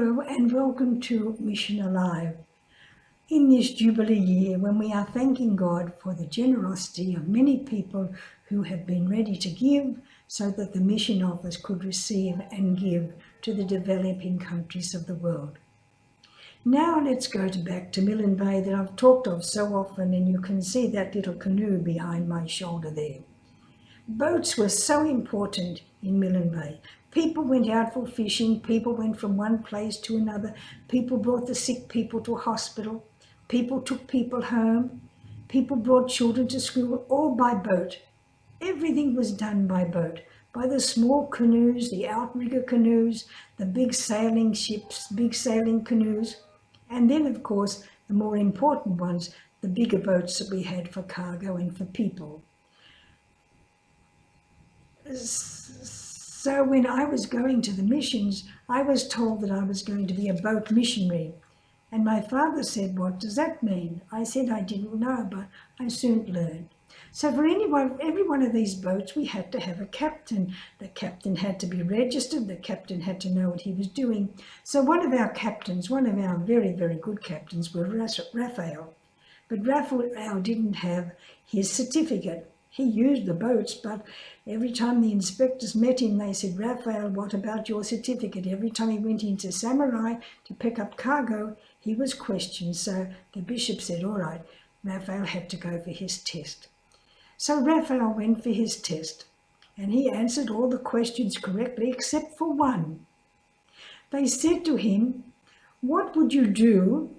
Hello and welcome to Mission Alive. In this Jubilee year, when we are thanking God for the generosity of many people who have been ready to give so that the Mission Office could receive and give to the developing countries of the world. Now let's go back to Milne Bay that I've talked of so often, and you can see that little canoe behind my shoulder there. Boats were so important in Milne Bay. People went out for fishing, people went from one place to another, people brought the sick people to hospital, people took people home, people brought children to school, all by boat. Everything was done by boat, by the small canoes, the outrigger canoes, the big sailing ships, big sailing canoes, and then of course the more important ones, the bigger boats that we had for cargo and for people. So when I was going to the missions, I was told that I was going to be a boat missionary. And my father said, "What does that mean?" I said I didn't know, but I soon learned. So for every one of these boats, we had to have a captain. The captain had to be registered. The captain had to know what he was doing. So one of our captains, one of our very, very good captains, was Raphael. But Raphael didn't have his certificate. He used the boats, but every time the inspectors met him, they said, "Raphael, what about your certificate?" Every time he went into Samurai to pick up cargo, he was questioned. So the bishop said, all right, Raphael had to go for his test. So Raphael went for his test, and he answered all the questions correctly except for one. They said to him, "What would you do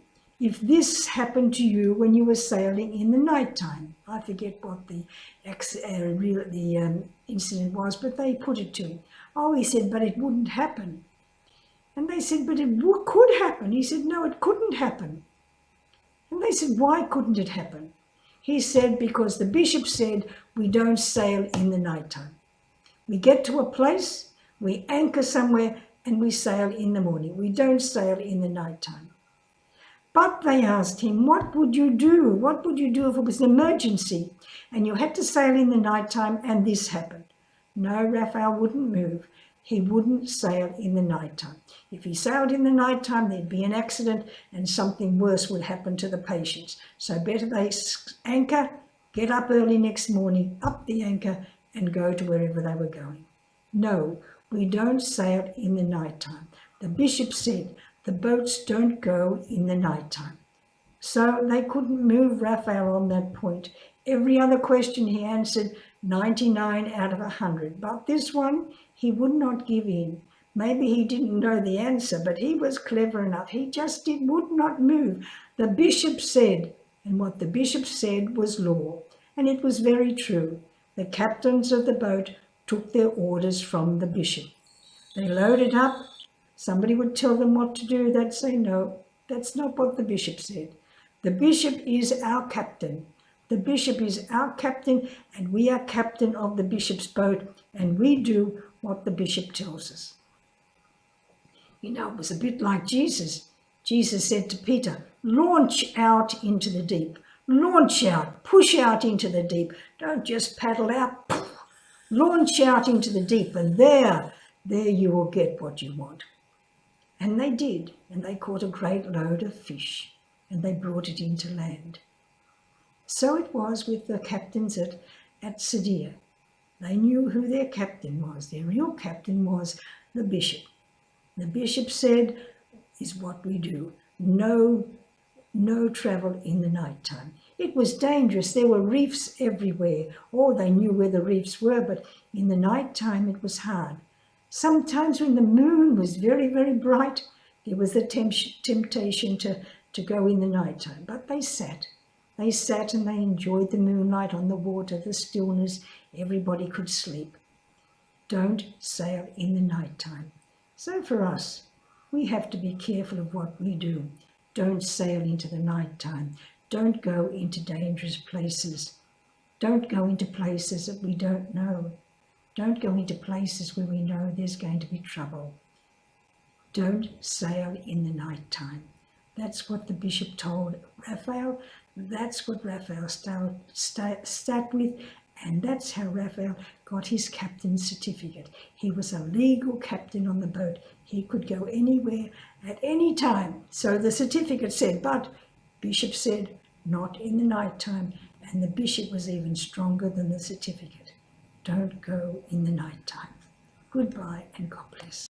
if this happened to you when you were sailing in the nighttime?" I forget what the incident was, but they put it to him. Oh, he said, "But it wouldn't happen." And they said, "But it could happen." He said, "No, it couldn't happen." And they said, "Why couldn't it happen?" He said, "Because the bishop said we don't sail in the nighttime. We get to a place, we anchor somewhere, and we sail in the morning. We don't sail in the nighttime." But they asked him, "What would you do? What would you do if it was an emergency and you had to sail in the nighttime and this happened?" No, Raphael wouldn't move. He wouldn't sail in the nighttime. If he sailed in the nighttime, there'd be an accident and something worse would happen to the patients. So better they anchor, get up early next morning, up the anchor, and go to wherever they were going. No, we don't sail in the nighttime. The bishop said, the boats don't go in the nighttime. So they couldn't move Raphael on that point. Every other question he answered 99 out of 100. But this one, he would not give in. Maybe he didn't know the answer, but he was clever enough. He just would not move. The bishop said, and what the bishop said was law. And it was very true. The captains of the boat took their orders from the bishop. They loaded up. Somebody would tell them what to do. They'd say, "No, that's not what the bishop said. The bishop is our captain. The bishop is our captain, and we are captain of the bishop's boat, and we do what the bishop tells us." You know, it was a bit like Jesus. Jesus said to Peter, "Launch out into the deep. Launch out, push out into the deep. Don't just paddle out. Launch out into the deep, and there you will get what you want." And they did, and they caught a great load of fish, and they brought it into land. So it was with the captains at Sadia. They knew who their captain was. Their real captain was the bishop. The bishop said, is what we do. No travel in the nighttime. It was dangerous. There were reefs everywhere. Oh, they knew where the reefs were, but in the nighttime it was hard. Sometimes when the moon was very, very bright, there was the temptation to go in the nighttime. But they sat and they enjoyed the moonlight on the water, the stillness. Everybody could sleep. Don't sail in the nighttime. So for us, we have to be careful of what we do. Don't sail into the nighttime. Don't go into dangerous places. Don't go into places that we don't know. Don't go into places where we know there's going to be trouble. Don't sail in the nighttime. That's what the bishop told Raphael. That's what Raphael sat with, And that's how Raphael got his captain's certificate. He was a legal captain on the boat. He could go anywhere at any time. So the certificate said, but Bishop said, not in the night time. And the bishop was even stronger than the certificate. Don't go in the night time. Goodbye and God bless.